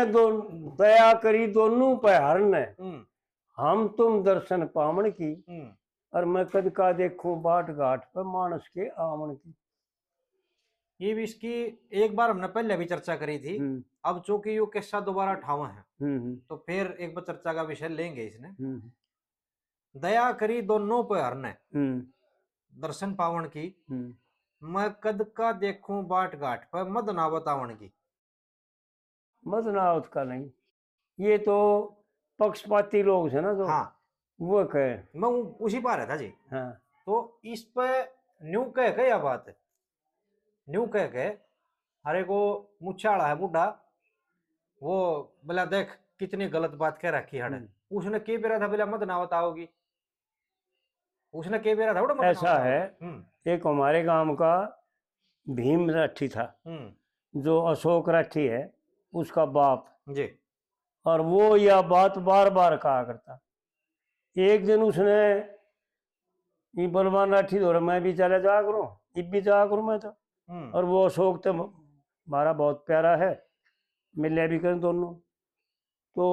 दो दया करी दोनों पे हरने, हम तुम दर्शन पावन की, और मैं कद का देखूं बाट घाट पर मानस के आवन की। ये भी इसकी एक बार हमने पहले भी चर्चा करी थी। अब चूंकि यो किस्सा दोबारा ठावा है तो फिर एक बार चर्चा का विषय लेंगे इसने। दया करी दोनों पे हरने, दर्शन पावन की, मैं कद का देखूं बाट घाट पर मद ना बतावन की। मद नावत का नहीं, ये तो पक्षपाती लोग है ना जो। हाँ, वो कहे मैं उसी पर रहा था जी। हाँ, तो इस पे न्यू कह के या बात है, न्यू कह के हरे को मुच्छाड़ा है बुढ़ा, वो बोला देख कितनी गलत बात कह रखी है। उसने के बेरा था बोला मत ना बताओगी, उसने के बेरा था मत ना ऐसा है। एक हमारे गांव का भीम राठी था, जो अशोक राठी है उसका बाप जी। और वो यह बात बार बार कहा करता। एक दिन उसने ये बलवान राठी दो मैं भी चले जा करूँ, इब भी जा करूँ मैं तो, और वो अशोक तो हमारा बहुत प्यारा है, मिले भी करें दोनों। तो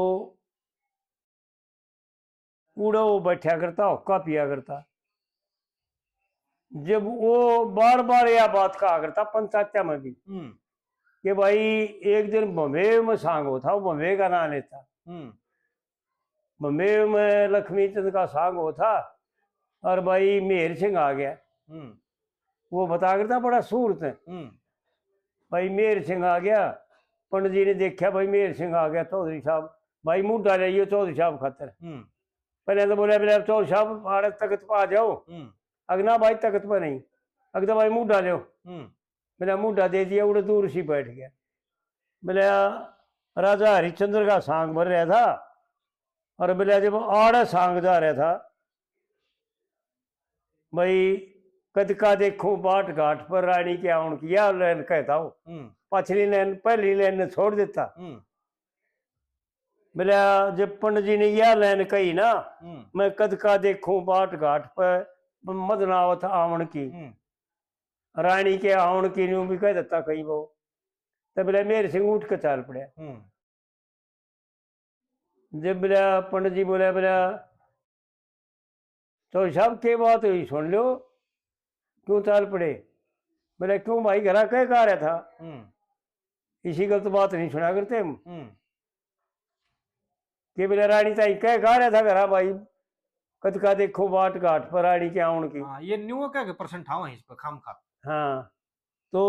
कूड़ा वो बैठा करता, हुक्का पिया करता। जब वो बार बार यह बात कहा करता पंचायत में भी कि भाई एक दिन बम्बे में सांग होता, वो बम्बे का नाम लेता, बम्बे में लक्ष्मी चंद का सांग होता और भाई मेहर सिंह आ गया। वो बता करता बड़ा सूरत है, भाई मेहर सिंह आ गया। पंडित जी ने देखा भाई मेहर सिंह आ गया, चौधरी साहब भाई मुंह डालिए चौधरी साहब खातर। पहले तो बोले बोले चौधरी साहब आड़े तख्त पर आ जाओ, अगना भाई तख्त पर नहीं, अगदा भाई मुंह डालो। मेरा मुंडा दे दिया, उड़े दूर सी बैठ गया। बोले राजा हरिश्चंद्र का सांग भर रहा था, और बोले जब आड़े सांग जा रहा था, भाई कद का देखो बाट घाट पर रानी के आउन किया लैन कहता हूँ, पछली लैन पहली लैन ने छोड़ देता। बोले जब पंडित जी ने यह लैन कही ना, मैं कद का देखूं बाट घाट पर मदनावत आवन की, रानी के आवन की न्यू भी कह देता कहीं वो। तब बोले मेरे सिंह उठ के चाल पड़ा। जब बोला पंडित जी बोले बोला तो सब के बात हुई सुन लो, क्यों चाल पड़े? बोले क्यों भाई घरा कह रहा था, इसी गलत बात नहीं सुना करते हम कि बोले रानी ताई कह रहा था घरा भाई कद का देखो बाट घाट पर रानी के आउन की। ये न्यू क्या प्रश्न ठावा है इस पर खाम खा। हाँ, तो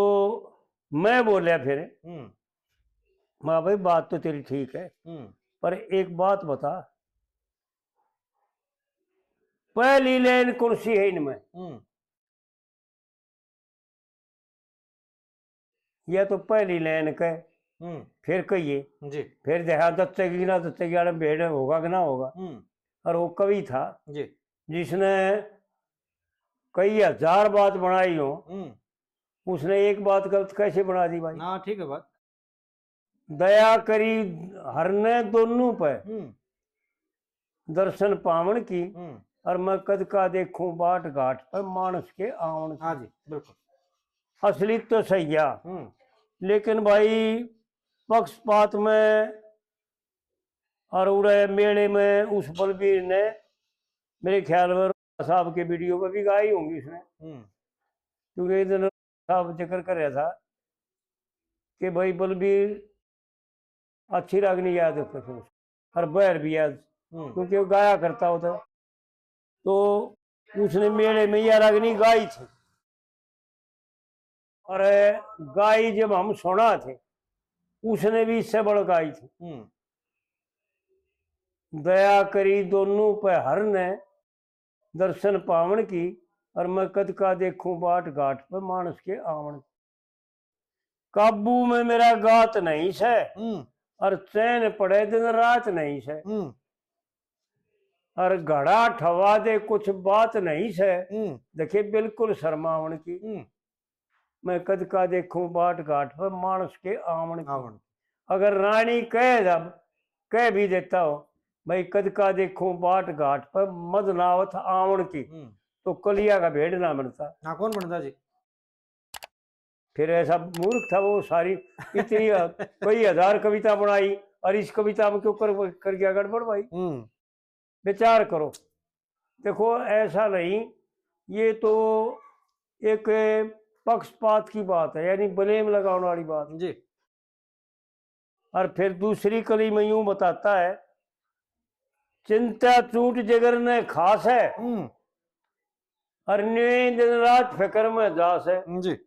मैं बोलिया फिर माँ भाई बात तो तेरी ठीक है, पर एक बात बता, पहली लाइन कौन सी है इनमें? यह तो पहली लाइन कह, फिर कहिए जी, फिर देखा दत्ते की ना दत्ते की भेड़ होगा कि ना होगा। और वो कवि था जी, जिसने कई हजार बात बनाई हो, उसने एक बात गलत कैसे बना दी भाई? ना ठीक है बात। दया करी हरने दोनों पे, दर्शन पावन की, और मैं कद का देखूं बाट घाट पर मानस के आवन। हाँ जी बिल्कुल, असली तो सही है, लेकिन भाई पक्षपात में और उड़े मेले में उस बलबीर ने मेरे ख्याल में साहब के वीडियो में भी गाई होंगी उसने, क्योंकि एक दिन साहब जिक्र कर रहा था कि भाई बलबीर अच्छी रागनी याद है और बैर भी याद, क्योंकि वो गाया करता होता। तो उसने मेले में यह रागनी गाई थी, और गाई जब हम सुना थे उसने भी इससे बड़ गाई थी। दया करी दोनों पे हर ने, दर्शन पावन की, और मैं कद का देखूं बाट घाट पर मानस के आवन। काबू में मेरा गात नहीं से, और चैन पड़े दिन रात नहीं से, और घड़ा ठवा दे कुछ बात नहीं से, देखिए बिल्कुल शर्मावन की, मैं कद का देखूं बाट घाट पर मानस के आवन की। अगर रानी कह भी देता हो भाई कद का देखूं बाट घाट पर मदनावत आवन की, तो कलिया का भेड़ ना बनता। हाँ कौन बनता जी? फिर ऐसा मूर्ख था वो, सारी इतनी कई हजार कविता बनाई और इस कविता में क्यों कर गया गड़बड़ भाई। विचार करो। देखो ऐसा नहीं, ये तो एक पक्षपात की बात है, यानी ब्लेम लगाने वाली बात जी। और फिर दूसरी कली में यूं बताता है, चिंता चूट जिगर ने खास है और नींद दिन रात फिक्र में जास है जी।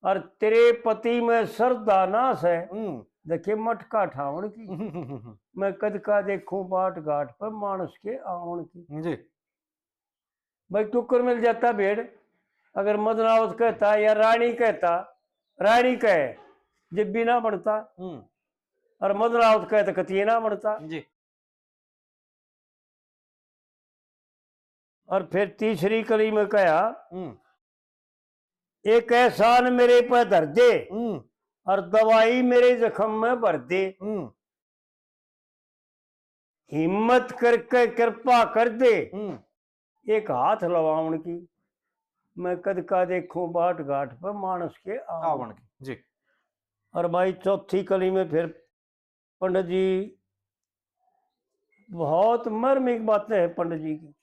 और तेरे पति में श्रद्धा नाश है। देखिए मटका ठावण की, मैं कद का देखूं बाट घाट पर मानस के आवण की। जी। भाई टुक्कर मिल जाता भेड़, अगर मदनावत कहता या रानी कहता, रानी कहे जब भी ना बनता और मदनावत कहे तो कतिये ना बनता जी। और फिर तीसरी कली में कहा, एक एहसान मेरे पर धर दे और दवाई मेरे जख्म में भर दे, हिम्मत करके कृपा कर दे एक हाथ लवावण की, मैं कद का देखूं बाट घाट पर मानस के आवण की। जी। और भाई चौथी कली में फिर पंडित जी बहुत मर्मिक बातें हैं पंडित जी की।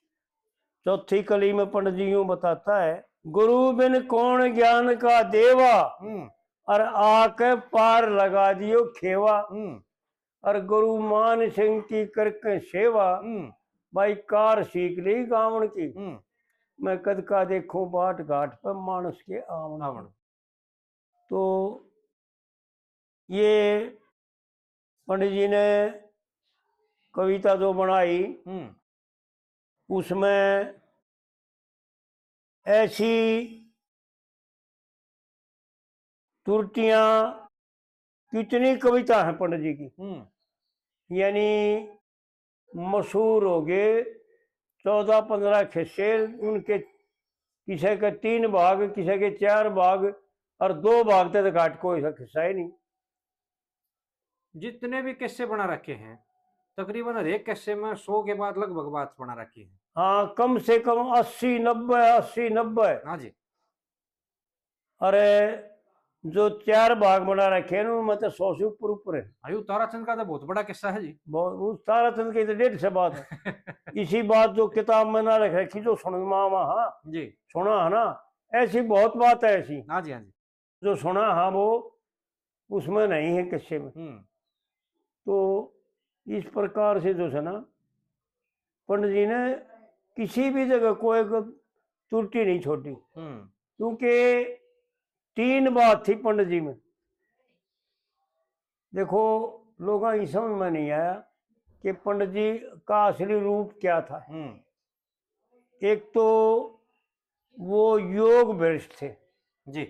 चौथी कली में पंडित जी यूं बताता है, गुरु बिन कौन ज्ञान का देवा और आके पार लगा दियो खेवा और गुरु मान सिंह की करके सेवा, भाई कार सीख ली गावण की, मैं कद का देखूं बाट घाट पर मानस के आवण। तो ये पंडित जी ने कविता जो बनाई उसमें ऐसी त्रुटियां, कितनी कविता है पंडित जी की, यानी मशहूर हो गए 14-15 खिस्से उनके, किसी के 3 भाग, किसी के 4 भाग और 2 भाग तक घाट कोई सा खिस्सा ही नहीं। जितने भी किस्से बना रखे हैं तकरीबन हर एक किस्से में 100 के बाद लगभग बात बना रखी है। हाँ, कम से कम 80-90। हाँ जी। अरे जो 4 भाग बना रखे हैं उनमें तो 100 से ऊपर है। अयो ताराचंद का तो बहुत बड़ा किस्सा है जी। बहुत, ताराचंद की तो 150 बात है। इसी बात जो किताब में ना रख रखी, जो सुना हाँ जी, सुना है ना, ऐसी बहुत बात है ऐसी। हाँ जी, हाँ जी। जो सुना हाँ वो उसमें नहीं है किस्से में। तो इस प्रकार से जो है ना, पंडित जी ने किसी भी जगह कोई त्रुटि नहीं छोड़ी, क्योंकि 3 बात थी पंडित जी में। देखो लोगों की समझ में नहीं आया कि पंडित जी का असली रूप क्या था। एक तो वो योग भ्रष्ट थे जी।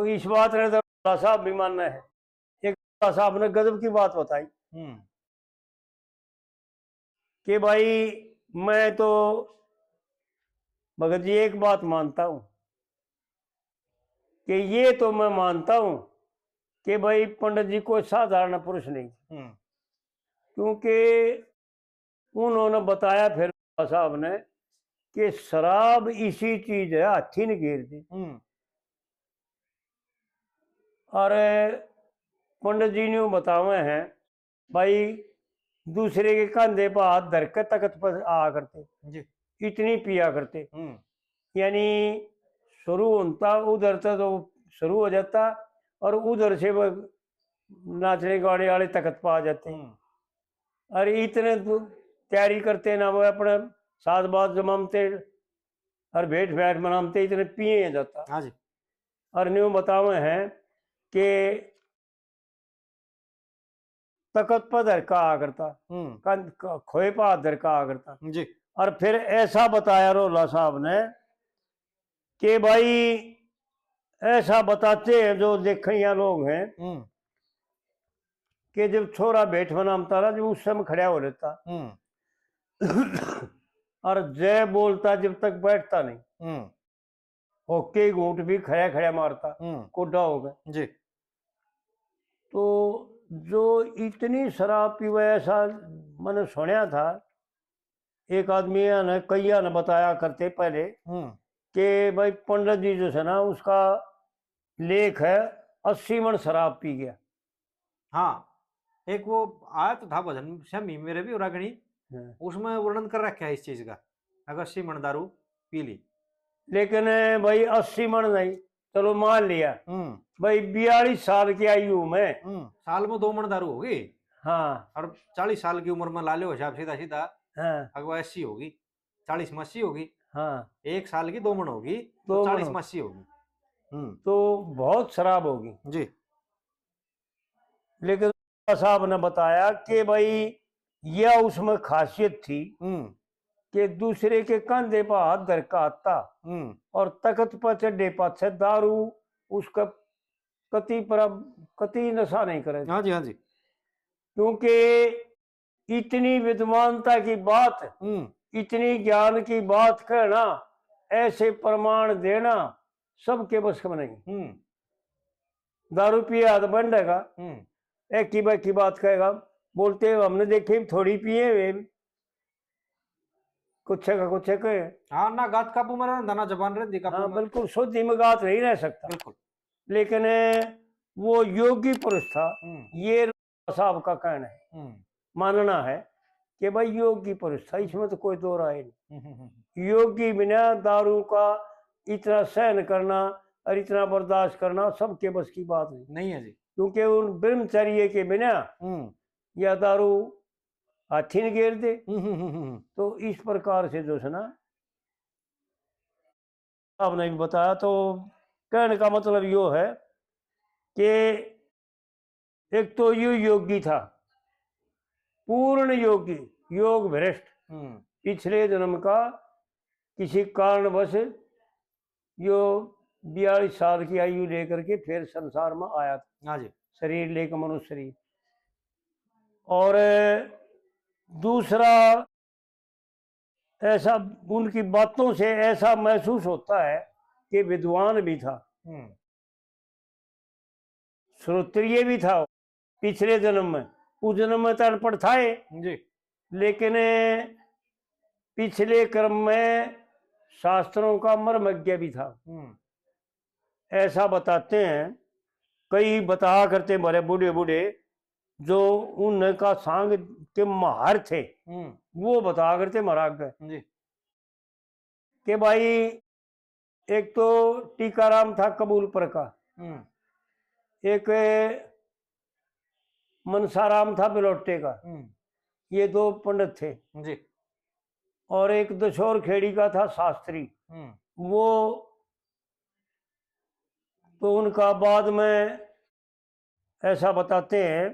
इस बात ने तो साहब भी मानना है। एक साहब ने गजब की बात बताई कि भाई मैं तो भगत जी एक बात मानता हूं कि ये तो मैं मानता हूं कि भाई पंडित जी कोई साधारण पुरुष नहीं, क्योंकि उन्होंने बताया फिर साहब ने कि शराब इसी चीज है, हाथी ने घेर दी। और पंडित जी ने बतावे हैं भाई दूसरे के कंधे पर हाथ धर के तख्त पर आ करते जी, इतनी पिया करते, यानी शुरू होता उधर से तो शुरू हो जाता और उधर से वो नाचने गाने वाले तख्त पर आ जाते हैं। और इतने तैयारी करते ना, वो अपने साथ बात जमाते और भेंट बैठ मनाते, इतने पिए जाता। हाँ जी। और न्यू बतावे हैं कि तकत पर धर का आ करता, खोए पर धर का आ करता जी। और फिर ऐसा बताया रोला साहब ने कि भाई ऐसा बताते हैं जो देखिया लोग हैं कि जब छोरा बैठ बनाता ना, जब उस समय खड़ा हो लेता और जय बोलता जब तक बैठता नहीं, होके घूट भी खड़ा खड़ा मारता, कोडा हो गया जी। तो जो इतनी शराब पीवे ऐसा मैंने सुना था, एक आदमी ने कईया ने बताया करते पहले कि भाई पंडित जी जो है ना, उसका लेख है 80 मन शराब पी गया। हाँ, एक वो आया तो था भजन शमी मेरे भी रागणी, हाँ। उसमें वर्णन कर रखा है इस चीज का, अगर 80 मन दारू पी ली। लेकिन भाई 80 मन नहीं, चलो मान लिया भाई 42 साल की आयु में। साल में 2 मन दारू होगी। हाँ और 40 साल की उम्र में ला लो हिसाब सीधा सीधा, हाँ अगवा 80 होगी, 40 में 80 होगी, हाँ, 1 साल की 2 मन होगी, तो 2 40 मन में 80 होगी। तो बहुत शराब होगी। जी। लेकिन साहब ने बताया कि भाई यह उसमें खासियत थी कि दूसरे के कंधे पर हाथ धर का आता और तख्त पर चढ़े पाछे दारू उसका कति नशा नहीं करे। हाँ जी, हाँ जी। क्योंकि इतनी विद्वानता की बात, इतनी ज्ञान की बात कहना, ऐसे प्रमाण देना सबके बस में नहीं। दारू पिया तो बंडेगा, एक की बात कहेगा, बोलते हमने देखे थोड़ी पिए वे कुछ का कुछ कहे। हाँ ना, गात काबू में रहना, ना जबान रहती काबू हाँ में। बिल्कुल शुद्ध हिमगात नहीं रह सकता। बिल्कुल। लेकिन वो योगी पुरुष था, ये साहब का कहना है, मानना है कि भाई योगी पुरुष था, इसमें तो कोई दो राय नहीं। योगी बिना दारू का इतना सहन करना और इतना बर्दाश्त करना सबके बस की बात नहीं है जी। क्योंकि उन ब्रह्मचर्य के बिना या दारू हाथी ने घेर दे। तो इस प्रकार से जो है ना आपने भी बताया, तो कहने का मतलब यो है कि एक तो यू योगी था, पूर्ण योगी, योग भ्रष्ट, पिछले जन्म का किसी कारणवश यो 42 साल की आयु लेकर के फिर संसार में आया था। हाँ जी। शरीर लेकर, मनुष्य शरीर। और दूसरा ऐसा उनकी बातों से ऐसा महसूस होता है कि विद्वान भी था, श्रोत्रिय भी था पिछले जन्म में। उस जन्म में तो अनपढ़ था जी, लेकिन पिछले कर्म में शास्त्रों का मर्मज्ञ भी था। ऐसा बताते हैं, कई बता करते हमारे बूढ़े बूढ़े जो उनका सांग के माहर थे, वो बता करते महाराज गए कि भाई एक तो टीकाराम था कबूलपुर का, एक मनसाराम था बिलोटे का, ये दो पंडित थे जी। और एक दशोर खेड़ी का था शास्त्री, वो तो उनका बाद में ऐसा बताते हैं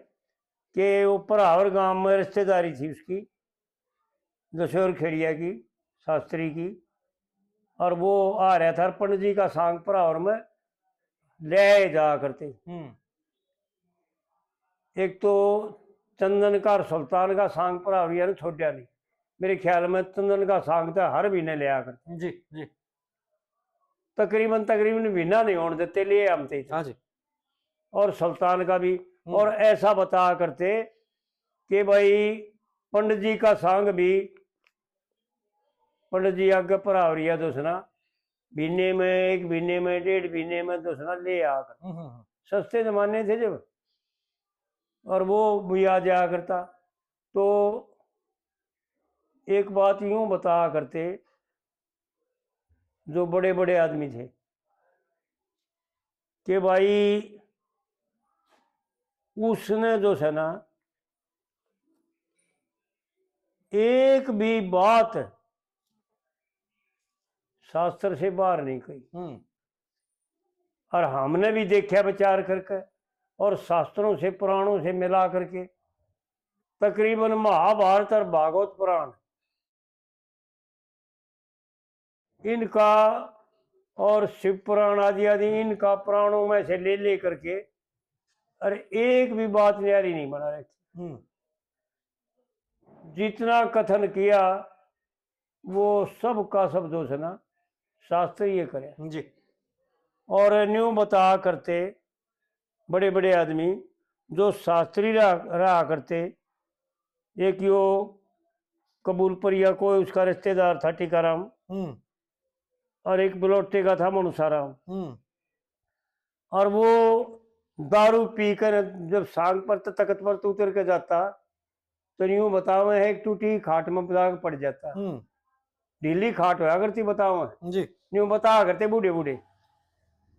कि वो परावर गांव में रिश्तेदारी थी उसकी, दशोर खेड़िया की, शास्त्री की। और वो आ रहा था पंडित जी का सांग परावर में ले जा करते। एक तो चंदन का और सुल्तान का सांग परावर यानी छोटा नहीं, मेरे ख्याल में चंदन का सांग था हर महीने ले आकर जी जी, तकरीबन महीना नहीं होने देते, लिए हम थे। हाँ जी। और सुल्तान का भी। और ऐसा बता करते कि भाई पंडित जी का सांग भी, पंडित जी आगे परावरिया दोसना महीने में, एक महीने में, 1.5 महीने में दोसना ले आकर, सस्ते जमाने थे जब, और वो भी आ जाया करता। तो एक बात यूं बता करते जो बड़े बड़े आदमी थे कि भाई उसने जो है ना एक भी बात शास्त्र से बाहर नहीं कही। और हमने भी देखा विचार करके और शास्त्रों से पुराणों से मिला करके, तकरीबन महाभारत और भागवत पुराण इनका और शिव पुराण आदि आदि इनका पुराणों में से ले करके, अरे एक भी बात न्यारी नहीं बना रखी। जितना कथन किया वो सब का सब दोष ना शास्त्र ये करे जी। और न्यू बता करते बड़े बड़े आदमी जो शास्त्री रहा करते, एक यो कबूलपुरिया को उसका रिश्तेदार था टीकाराम, और एक बलोटे का था मनुसाराम। हम्म और वो दारू पीकर जब सांग पर तख्त पर तो उतर के जाता, तो यूं बताओ है एक टूटी खाट में बता पड़ जाता। हम्म ढीली खाट होया करती बताओ, जी यूं बता करते बूढ़े बूढ़े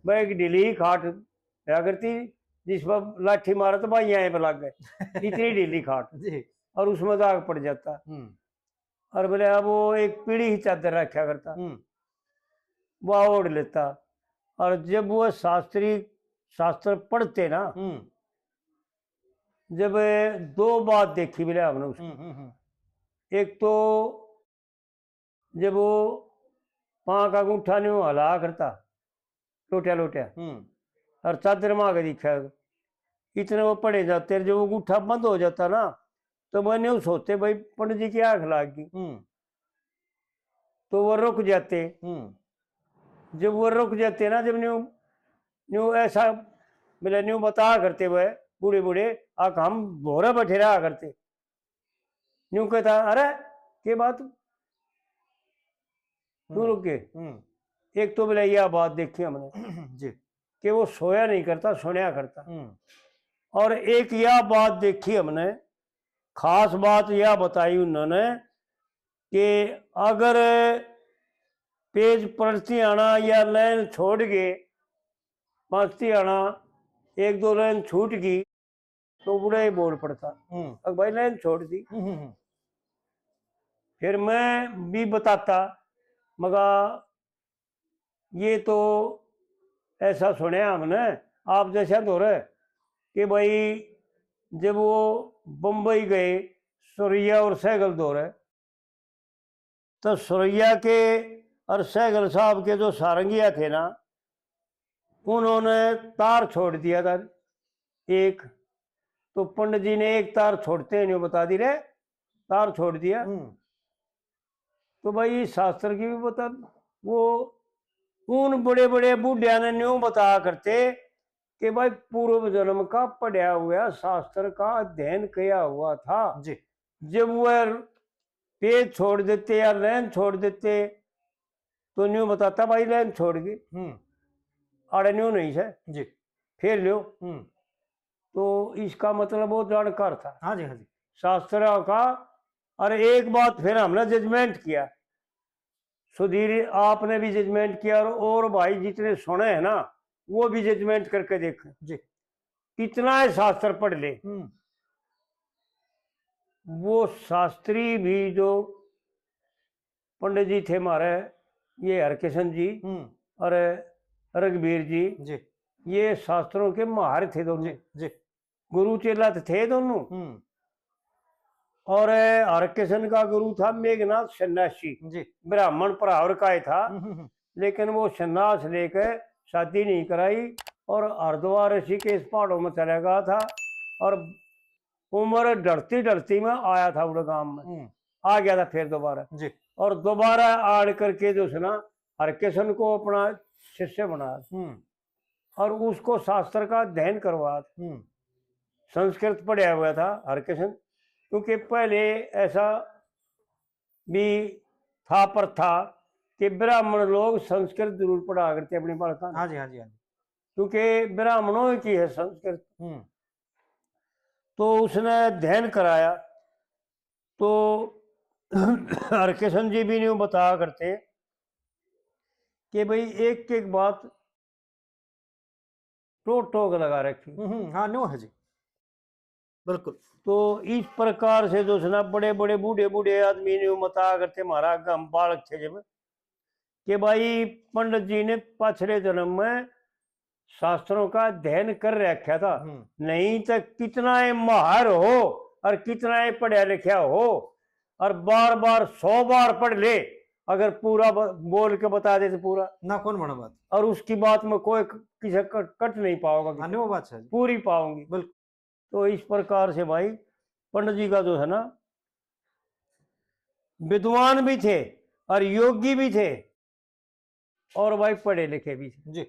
भाई एक ढीली खाट होया करती, जिस पर लाठी मारा तो भाई यहाँ पे लग गए इतनी ढीली खाट। जी और उसमें दाग पड़ जाता। और बोले अब वो एक पीढ़ी ही चादर रखा करता, वह ओढ़ लेता। और जब वो शास्त्र पढ़ते ना, जब दो बात देखी बोले हमने उसकी। एक तो जब वो पाँव का अंगूठा नहीं हला करता लोटिया लोटिया, और चादर में आगे दिखा, इतने वो पड़े जाते, जब वो अंगूठा बंद हो जाता ना, तो मैंने वो सोचते भाई पंडित जी की आंख लाग गई, तो वो रुक जाते। जब वो रुक जाते ना, जब न्यू न्यू ऐसा बोले न्यू बता करते हुए बूढ़े बूढ़े आक हम भोरे बैठे रहा करते, न्यू कहता अरे के बात तू रुक के। एक तो बोले यह बात देखी हमने जी कि वो सोया नहीं करता, सुनया करता। और एक यह बात देखी हमने, खास बात यह बताई उन्होंने कि अगर पेज पलटती आना या लाइन छोड़ गए पहुंचती आना, एक दो लाइन छूट गई तो बुरा ही बोल पड़ता, अब भाई लाइन छोड़ दी। फिर मैं भी बताता मगर ये तो ऐसा सुने हमने आप जैसा तो रहे कि भाई जब वो बम्बई गए सुरैया और सहगल दौरे, तो सुरैया के और सहगल साहब के जो सारंगिया थे ना, उन्होंने तार छोड़ दिया था एक, तो पंडित जी ने एक तार छोड़ते नहीं बता दी रे तार छोड़ दिया। तो भाई शास्त्र की भी बता, वो उन बड़े बड़े बूढ़िया ने न्यू बता करते कि भाई पूर्व जन्म का पढ़ा हुआ शास्त्र का अध्ययन किया हुआ था जी जब वह पेज छोड़ देते या लाइन छोड़ देते तो न्यू बताता भाई लाइन छोड़ गई, आड़े न्यू नहीं है जी फिर लो। तो इसका मतलब वो जानकार था हाँ जी हाँ जी शास्त्र का। और एक बात फिर हमने जजमेंट किया, सुधीर आपने भी जजमेंट किया और भाई जितने सुने हैं ना वो भी जजमेंट करके देखें जी कितना है शास्त्र पढ़ ले। वो शास्त्री भी जो पंडित जी थे हमारे, ये हरकिशन जी और रघुवीर जी, ये शास्त्रों के माहिर थे दोनों, गुरु चेला तो थे दोनों। और हरकिशन का गुरु था मेघनाथ सन्यासी, ब्राह्मण परावर का ही था, लेकिन वो सन्यास लेकर शादी नहीं कराई और हरिद्वार ऋषिकेश पहाड़ों में चला गया था। और उम्र डरती डरती में आया था उड़े गांव में, आ गया था फिर दोबारा और दोबारा आड़ करके जो है ना हरकिशन को अपना शिष्य बनाया और उसको शास्त्र का अध्ययन करवाया। संस्कृत पढ़ा हुआ था हरकिशन, क्योंकि पहले ऐसा भी था पर था कि ब्राह्मण लोग संस्कृत जरूर पढ़ा करते अपनी बालका। हाँ जी हाँ जी हाँ जी, क्योंकि ब्राह्मणों की है संस्कृत। तो उसने अध्ययन कराया। तो हरकिशन जी भी नहीं बताया करते कि भाई एक एक बात टोक टोक लगा रखी। हाँ नो है जी बिल्कुल। तो इस प्रकार से जो है ना बड़े बड़े बूढ़े बूढ़े आदमी ने बताया करते, महाराज हम बालक थे जब, कि भाई पंडित जी ने पिछले जन्म में शास्त्रों का अध्ययन कर रखा था, नहीं तो कितना माहिर हो और कितना पढ़ा लिखा हो और बार बार 100 बार पढ़ ले, अगर पूरा बोल के बता दे तो पूरा ना कौन बना बात, और उसकी बात में कोई किसी कट नहीं पाओगा, वो बात है पूरी पाओगी बिल्कुल। तो इस प्रकार से भाई पंडित जी का जो है ना विद्वान भी थे और योगी भी थे और भाई पढ़े लिखे भी थे जी।